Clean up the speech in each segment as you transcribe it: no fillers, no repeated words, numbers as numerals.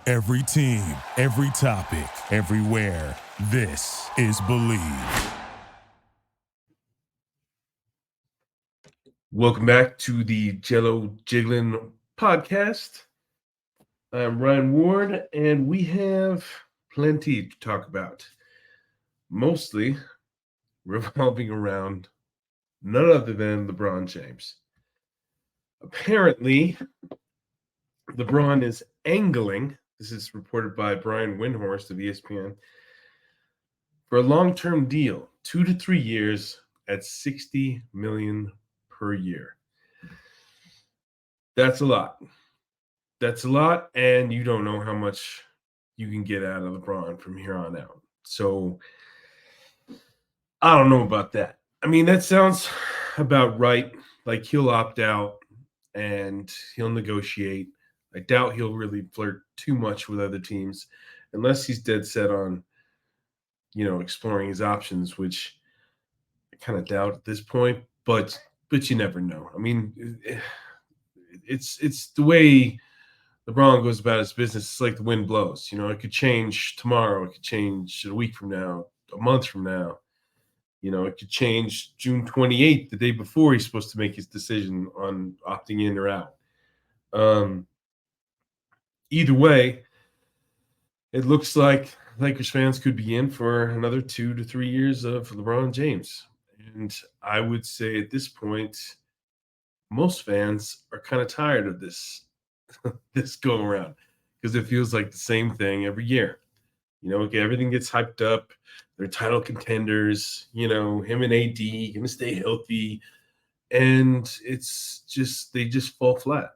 Every team, every topic, everywhere. This is Believe. Welcome back to the Jello Jiggling podcast. I'm Ryan Ward, and we have plenty to talk about. Mostly revolving around none other than LeBron James. Apparently, LeBron is angling, this is reported by Brian Windhorst of ESPN, for a long-term deal, 2 to 3 years at $60 million per year. That's a lot. That's a lot, and you don't know how much you can get out of LeBron from here on out. So I don't know about that. I mean, that sounds about right. Like he'll opt out and he'll negotiate. I doubt he'll really flirt too much with other teams unless he's dead set on, exploring his options, which I kind of doubt at this point, but you never know. I mean, it's the way LeBron goes about his business. It's like the wind blows. It could change tomorrow. It could change a week from now, a month from now. It could change June 28th, the day before he's supposed to make his decision on opting in or out. Either way, it looks like Lakers fans could be in for another 2 to 3 years of LeBron James. And I would say at this point, most fans are kind of tired of this go around because it feels like the same thing every year. Okay, everything gets hyped up. They're title contenders. Him and AD going to stay healthy, and it's just they just fall flat.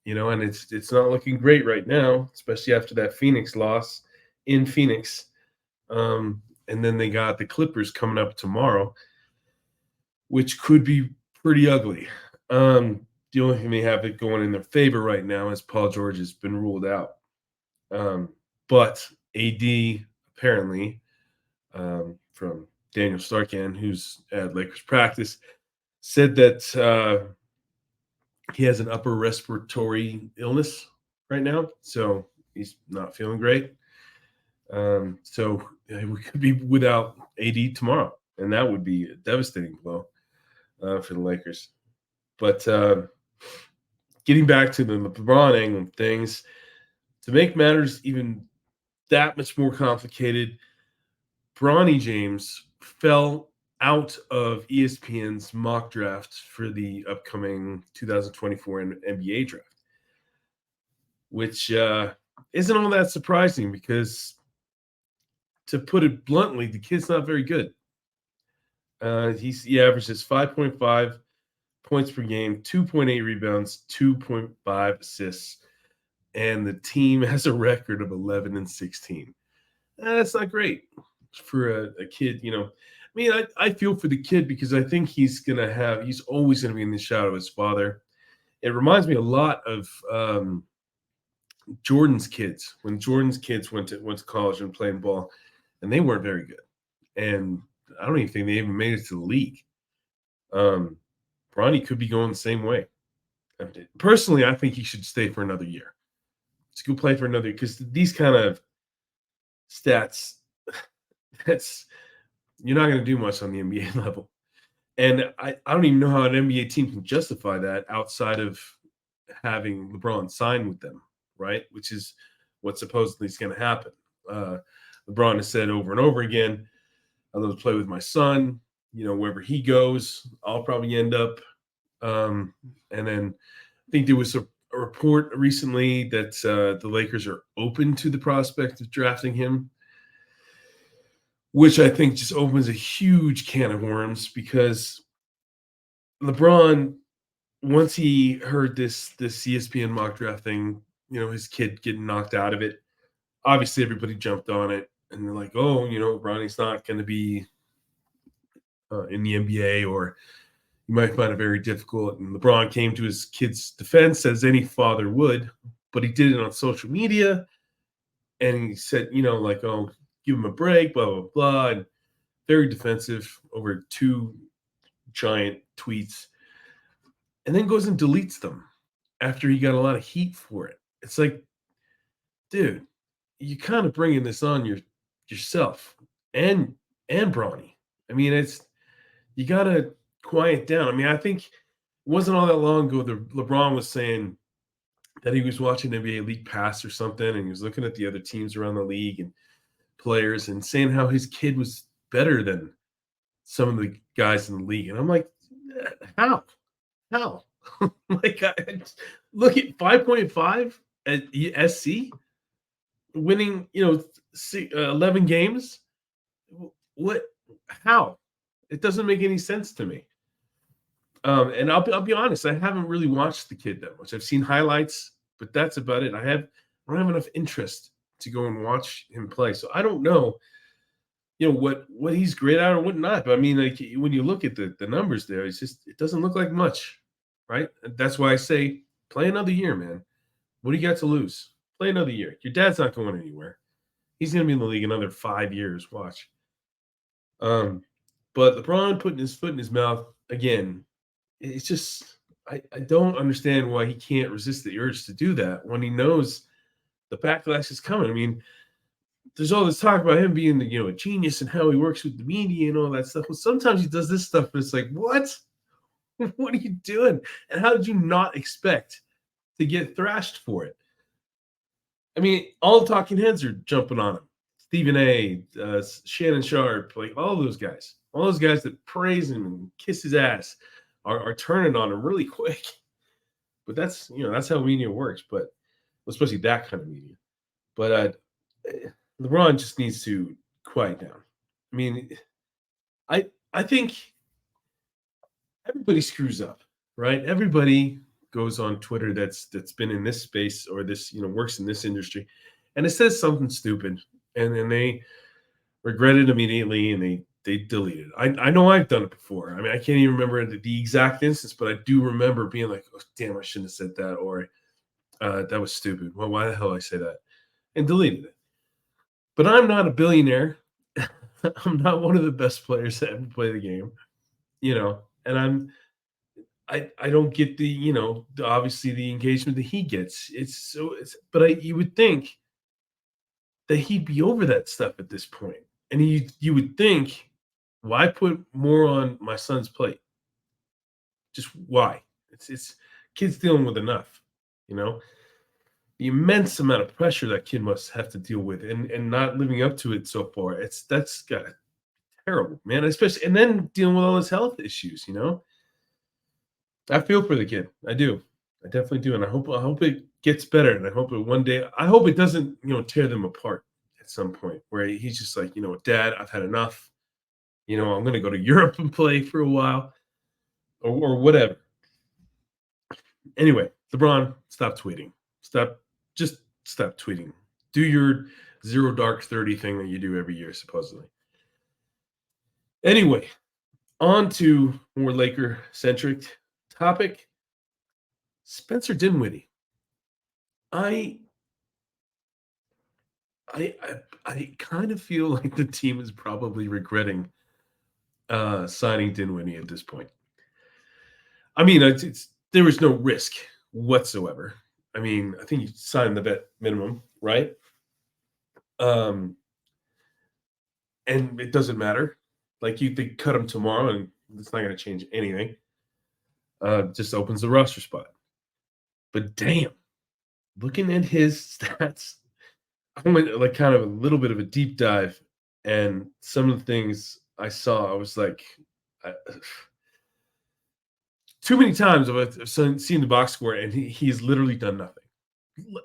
And it's not looking great right now, especially after that Phoenix loss in Phoenix. And then they got the Clippers coming up tomorrow, which could be pretty ugly. The only thing they have it going in their favor right now is Paul George has been ruled out. But AD apparently, from Daniel Starkan, who's at Lakers practice, said that he has an upper respiratory illness right now, so he's not feeling great. So we could be without AD tomorrow, and that would be a devastating blow for the Lakers. But getting back to the LeBron angle of things, to make matters even that much more complicated, Bronny James fell out of ESPN's mock draft for the upcoming 2024 NBA draft, which isn't all that surprising because, to put it bluntly, the kid's not very good. He averages 5.5 points per game, 2.8 rebounds, 2.5 assists, and the team has a record of 11-16. That's not great for a kid. I feel for the kid because I think he's always going to be in the shadow of his father. It reminds me a lot of Jordan's kids, when Jordan's kids went to college and played ball, and they weren't very good. And I don't even think they even made it to the league. Bronny could be going the same way. Personally, I think he should stay for another year. Let's go play for another year, because these kind of stats, you're not going to do much on the NBA level. And I don't even know how an NBA team can justify that outside of having LeBron sign with them, right? Which is what supposedly is going to happen. LeBron has said over and over again, I love to play with my son. Wherever he goes, I'll probably end up. And then I think there was a report recently that the Lakers are open to the prospect of drafting him, which I think just opens a huge can of worms, because LeBron, once he heard this ESPN mock draft thing, his kid getting knocked out of it, obviously everybody jumped on it, and they're like, oh, Bronny's not going to be in the NBA, or you might find it very difficult. And LeBron came to his kid's defense, as any father would, but he did it on social media, and he said, oh, give him a break, blah, blah, blah, and very defensive over 2 giant tweets, and then goes and deletes them after he got a lot of heat for it. It's like, dude, you kind of bringing this on yourself and Bronny. I mean, you got to quiet down. I mean, I think it wasn't all that long ago that LeBron was saying that he was watching NBA League Pass or something, and he was looking at the other teams around the league and players and saying how his kid was better than some of the guys in the league. And I'm like, how? How? Like, I look at 5.5 at SC, winning, 11 games. What? How? It doesn't make any sense to me. And I'll be honest, I haven't really watched the kid that much. I've seen highlights, but that's about it. I don't have enough interest to go and watch him play, so I don't know, what he's great at or what not. But I mean, like, when you look at the numbers there, it doesn't look like much, right? That's why I say play another year, man. What do you got to lose? Play another year. Your dad's not going anywhere. He's going to be in the league another 5 years. Watch. But LeBron putting his foot in his mouth again. It's just I don't understand why he can't resist the urge to do that when he knows the backlash is coming. I mean, there's all this talk about him being a genius and how he works with the media and all that stuff. Well, sometimes he does this stuff, and it's like, what? What are you doing? And how did you not expect to get thrashed for it? I mean, all the talking heads are jumping on him. Stephen A, Shannon Sharp, like all those guys that praise him and kiss his ass are turning on him really quick. But that's how media works. But especially that kind of media. But LeBron just needs to quiet down. I mean, I think everybody screws up, right? Everybody goes on Twitter that's been in this space or this works in this industry, and it says something stupid, and then they regret it immediately and they delete it. I know I've done it before. I mean, I can't even remember the exact instance, but I do remember being like, oh, damn, I shouldn't have said that, or that was stupid. Well, why the hell did I say that? And deleted it. But I'm not a billionaire. I'm not one of the best players to ever play the game, and I don't get obviously the engagement that he gets. But you would think that he'd be over that stuff at this point. And you would think, why put more on my son's plate? Just why? It's kids dealing with enough, the immense amount of pressure that kid must have to deal with and not living up to it so far. That's got terrible, man. Especially and then dealing with all his health issues, I feel for the kid. I do. I definitely do. And I hope it gets better. And I hope it doesn't, tear them apart at some point where he's just like, Dad, I've had enough. I'm going to go to Europe and play for a while or whatever. Anyway, LeBron, stop tweeting. Just stop tweeting. Do your 0 dark 30 thing that you do every year, supposedly. Anyway, on to more Laker-centric topic. Spencer Dinwiddie. I kind of feel like the team is probably regretting signing Dinwiddie at this point. I mean, there was no risk whatsoever. I mean, I think you signed the vet minimum, right? And it doesn't matter. Like, you could cut him tomorrow, and it's not going to change anything. Just opens the roster spot. But damn, looking at his stats, I went like kind of a little bit of a deep dive, and some of the things I saw, I was like, too many times I've seen the box score, and he's literally done nothing,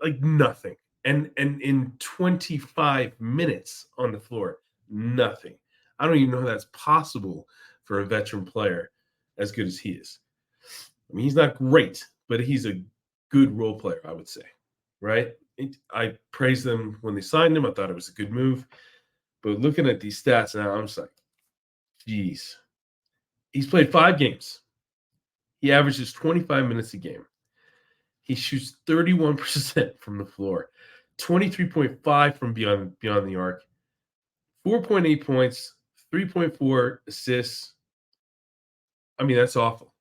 like nothing. And in 25 minutes on the floor, nothing. I don't even know how that's possible for a veteran player as good as he is. I mean, he's not great, but he's a good role player, I would say, right? I praised them when they signed him. I thought it was a good move. But looking at these stats now, I'm just like, geez. He's played 5 games. He averages 25 minutes a game. He shoots 31% from the floor, 23.5 from beyond the arc, 4.8 points, 3.4 assists. I mean, that's awful.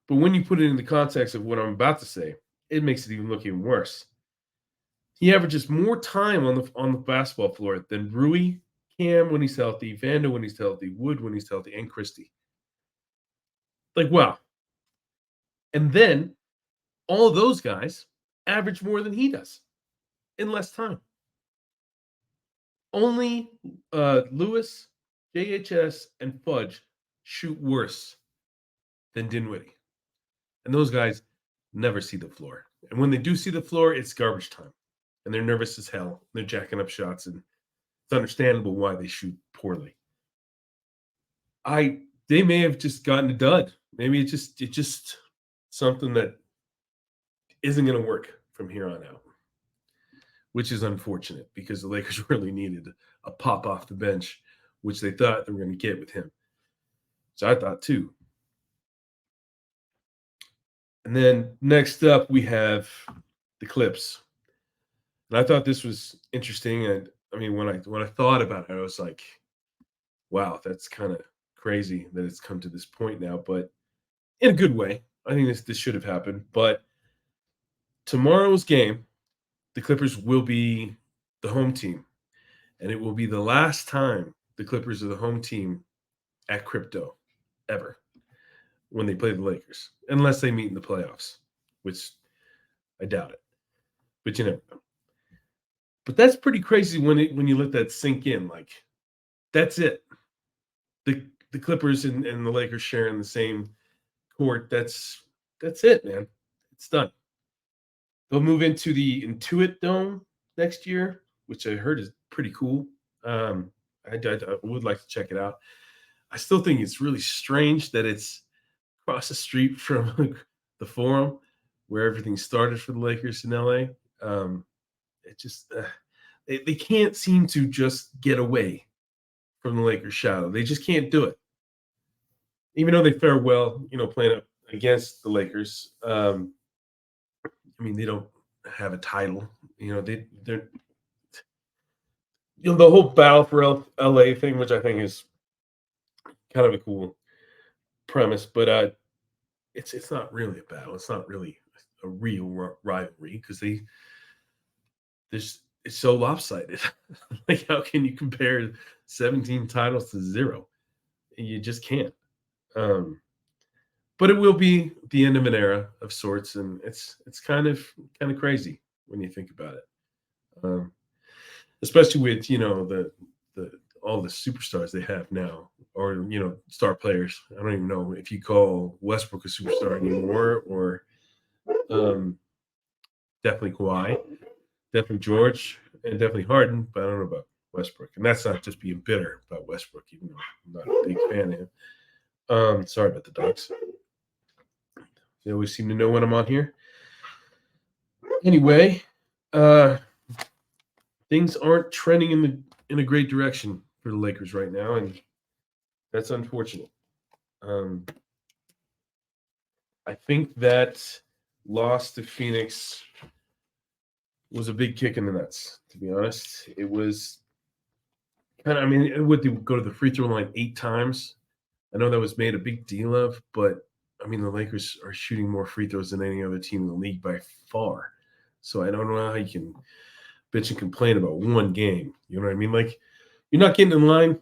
But when you put it in the context of what I'm about to say, it makes it look even worse. He averages more time on the basketball floor than Rui, Cam when he's healthy, Vando when he's healthy, Wood when he's healthy, and Christie. Like, wow. And then all of those guys average more than he does in less time. Only Lewis, JHS, and Fudge shoot worse than Dinwiddie. And those guys never see the floor. And when they do see the floor, it's garbage time. And they're nervous as hell. They're jacking up shots, and it's understandable why they shoot poorly. They may have just gotten a dud. Maybe it's just something that isn't going to work from here on out, which is unfortunate because the Lakers really needed a pop off the bench, which they thought they were going to get with him. So I thought too. And then next up, we have the Clips. And I thought this was interesting. And I mean, when I thought about it, I was like, wow, that's kind of crazy that it's come to this point now, but in a good way. I think this should have happened. But tomorrow's game, the Clippers will be the home team. And it will be the last time the Clippers are the home team at Crypto ever when they play the Lakers, unless they meet in the playoffs, which I doubt it. But you never know. But that's pretty crazy when you let that sink in. Like, that's it. The Clippers and the Lakers sharing the same court. That's it, man. It's done. They'll move into the Intuit Dome next year, which I heard is pretty cool. I would like to check it out. I still think it's really strange that it's across the street from the Forum, where everything started for the Lakers in LA. It just they can't seem to just get away from the Lakers shadow. They just can't do it, even though they fare well, playing up against the Lakers. I mean, they don't have a title. They're the whole battle for LA thing, which I think is kind of a cool premise, but it's not really a battle. It's not really a real rivalry because it's so lopsided. Like, how can you compare 17 titles to 0? You just can't. But it will be the end of an era of sorts, and it's kind of crazy when you think about it. Especially with the all the superstars they have now, or star players. I don't even know if you call Westbrook a superstar anymore, or definitely Kawhi, definitely George, and definitely Harden, but I don't know about Westbrook. And that's not just being bitter about Westbrook, even though I'm not a big fan of him. Sorry about the dogs. They always seem to know when I'm on here. Anyway, things aren't trending in a great direction for the Lakers right now, and that's unfortunate. I think that loss to Phoenix was a big kick in the nuts, to be honest. It was kind of, I mean, would they go to the free throw line 8 times? I know that was made a big deal of, but I mean, the Lakers are shooting more free throws than any other team in the league by far. So I don't know how you can bitch and complain about one game. You know what I mean? Like, you're not getting in line,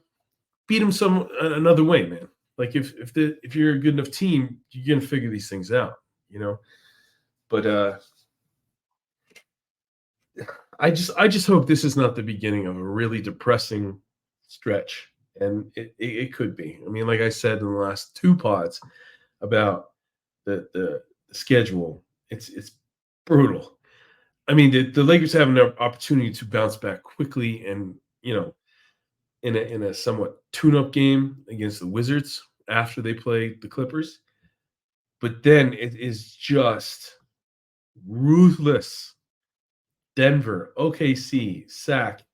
beat them another way, man. Like, if you're a good enough team, you're gonna figure these things out, But I just hope this is not the beginning of a really depressing stretch, and it could be. I mean, like I said in the last 2 pods about the schedule, it's brutal. I mean, the Lakers have an opportunity to bounce back quickly, and in a somewhat tune-up game against the Wizards after they play the Clippers, but then it is just ruthless. Denver, OKC, sack,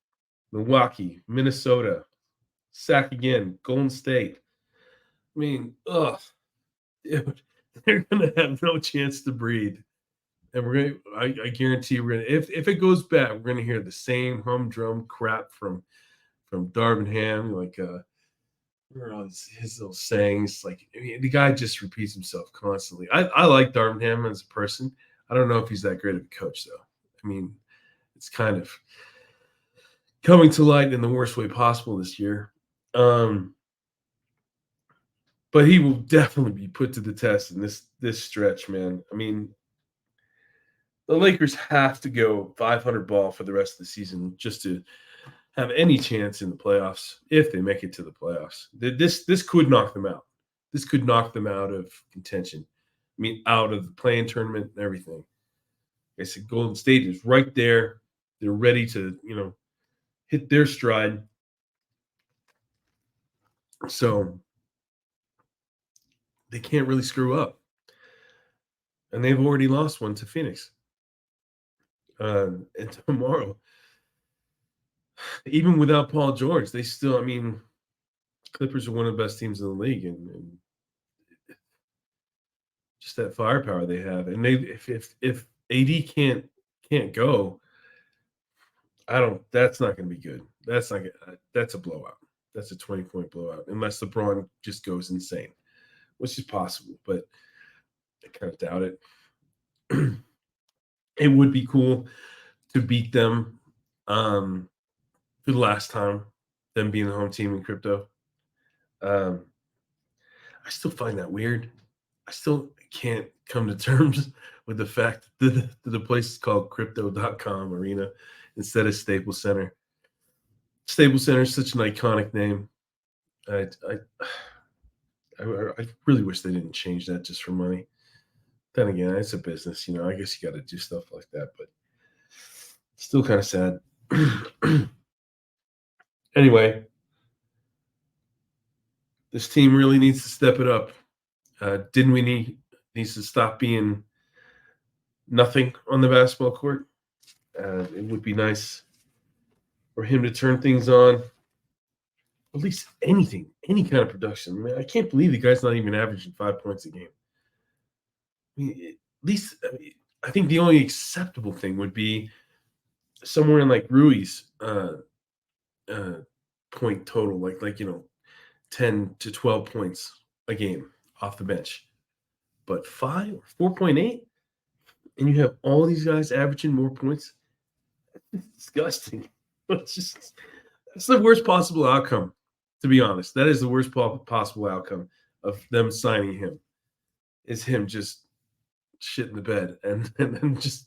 Milwaukee, Minnesota, sack again, Golden State. I mean, dude, they're gonna have no chance to breathe. And I guarantee we're gonna, if it goes bad, we're gonna hear the same humdrum crap from Darvin Ham, like his little sayings. Like, I mean, the guy just repeats himself constantly. I like Darvin Ham as a person. I don't know if he's that great of a coach, though. I mean, it's kind of coming to light in the worst way possible this year. But he will definitely be put to the test in this stretch, man. I mean, the Lakers have to go 500 ball for the rest of the season just to have any chance in the playoffs if they make it to the playoffs. This could knock them out. This could knock them out of contention. I mean, out of the play-in tournament and everything. Like I said, Golden State is right there. They're ready to, hit their stride. So they can't really screw up. And they've already lost one to Phoenix. And tomorrow, even without Paul George, they still, Clippers are one of the best teams in the league, and just that firepower they have. And if AD can't go, that's not going to be good. That's a blowout. That's a 20-point blowout, unless LeBron just goes insane, which is possible, but I kind of doubt it. It would be cool to beat them for the last time, them being the home team in crypto. I still find that weird. I still can't come to terms with the fact that the place is called Crypto.com Arena instead of Staples Center. Staples Center is such an iconic name. I really wish they didn't change that just for money. Then again, it's a business, I guess you got to do stuff like that, but still kind of sad. Anyway, this team really needs to step it up. Dinwiddie needs to stop being nothing on the basketball court. It would be nice for him to turn things on. At least anything, any kind of production. I can't believe the guy's not even averaging 5 points a game. At least, I think the only acceptable thing would be somewhere in like Rui's point total, like 10 to 12 points a game off the bench. But 5 or 4.8, and you have all these guys averaging more points. It's disgusting. That's the worst possible outcome, to be honest. That is the worst possible outcome of them signing him, is him just shit in the bed and just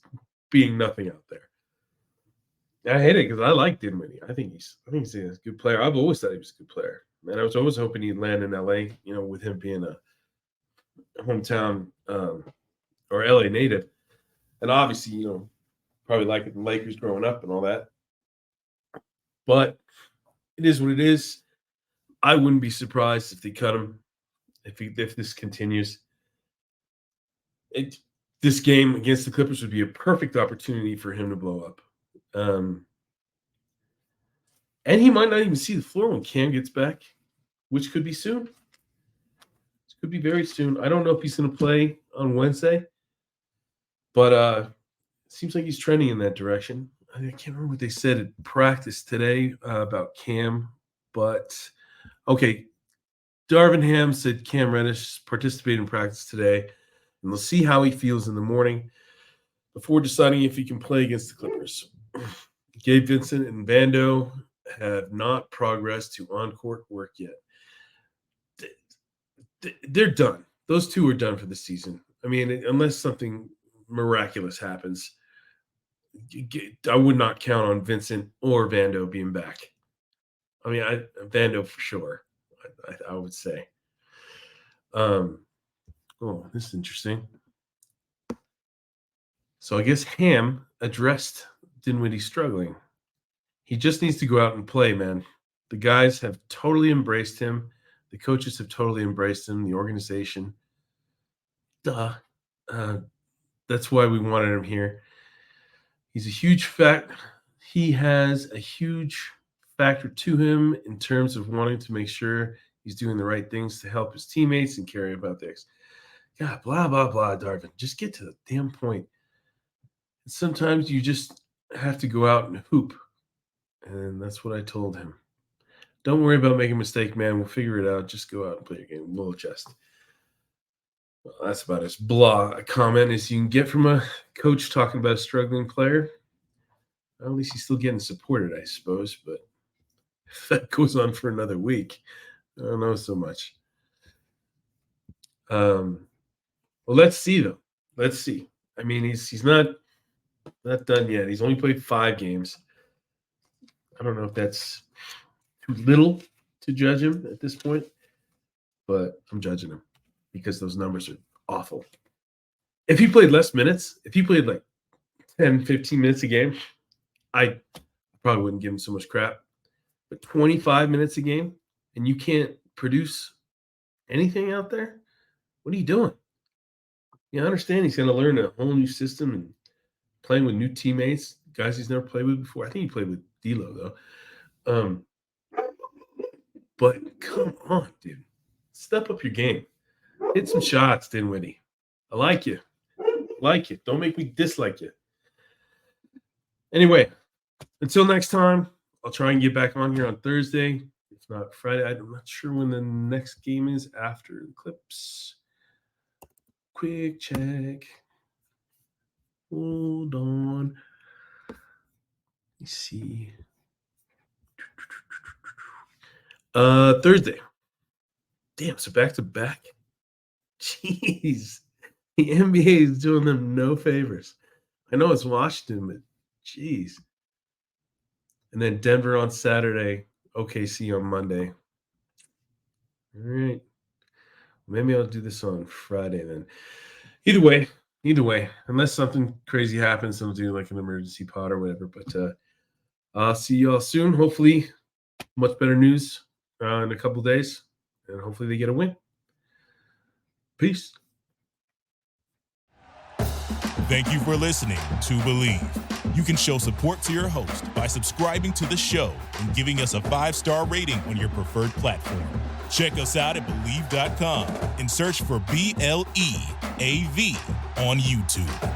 being nothing out there. I hate it because I like Dinwiddie. I think he's a good player. I've always thought he was a good player. And I was always hoping he'd land in LA, with him being a hometown or LA native. And obviously, probably like the Lakers growing up and all that. But it is what it is. I wouldn't be surprised if they cut him, if this continues. This game against the Clippers would be a perfect opportunity for him to blow up. And he might not even see the floor when Cam gets back, which could be soon. It could be very soon. I don't know if he's going to play on Wednesday, but it seems like he's trending in that direction. I can't remember what they said at practice today about Cam, but okay. Darvin Ham said Cam Reddish participated in practice today, and we'll see how he feels in the morning before deciding if he can play against the Clippers. Gabe Vincent and Vando have not progressed to on-court work yet. They're done. Those two are done for the season. Unless something miraculous happens, I would not count on Vincent or Vando being back. Vando for sure, I would say. This is interesting. So I guess Ham addressed Dinwiddie struggling. He just needs to go out and play, man. The guys have totally embraced him. The coaches have totally embraced him. The organization. That's why we wanted him here. He's a huge fact. He has a huge factor to him in terms of wanting to make sure he's doing the right things to help his teammates and care about this. God, blah, blah, blah, Darvin. Just get to the damn point. And sometimes you just have to go out and hoop. And that's what I told him. Don't worry about making a mistake, man. We'll figure it out. Just go out and play your game. Little chest. Well, that's about as blah a comment as you can get from a coach talking about a struggling player. Well, at least he's still getting supported, I suppose. But if that goes on for another week, I don't know so much. Well, let's see though. Let's see. I mean, he's not done yet. He's only played 5 games. I don't know if that's too little to judge him at this point, but I'm judging him because those numbers are awful. If he played less minutes, if he played like 10, 15 minutes a game, I probably wouldn't give him so much crap. But 25 minutes a game and you can't produce anything out there, what are you doing? I understand he's going to learn a whole new system and playing with new teammates, guys he's never played with before. I think he played with D'Lo, though. But come on, dude. Step up your game. Hit some shots, Dinwiddie. I like you. Don't make me dislike you. Anyway, until next time, I'll try and get back on here on Thursday. If not Friday, I'm not sure when the next game is after the Clips. Quick check. Hold on. Let me see. Thursday. Damn, so back to back. Jeez. The NBA is doing them no favors. I know it's Washington, but jeez. And then Denver on Saturday, OKC on Monday. All right. Maybe I'll do this on Friday then. Either way, unless something crazy happens, I'll do like an emergency pod or whatever. But I'll see you all soon. Hopefully, much better news in a couple days. And hopefully they get a win. Peace. Thank you for listening to Believe. You can show support to your host by subscribing to the show and giving us a 5-star rating on your preferred platform. Check us out at Believe.com and search for BLEAV on YouTube.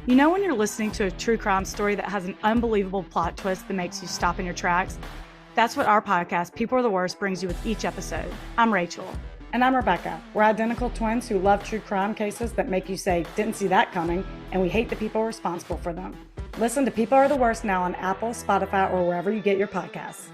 You know when you're listening to a true crime story that has an unbelievable plot twist that makes you stop in your tracks? That's what our podcast, People Are the Worst, brings you with each episode. I'm Rachel. And I'm Rebecca. We're identical twins who love true crime cases that make you say, didn't see that coming, and we hate the people responsible for them. Listen to People Are the Worst now on Apple, Spotify, or wherever you get your podcasts.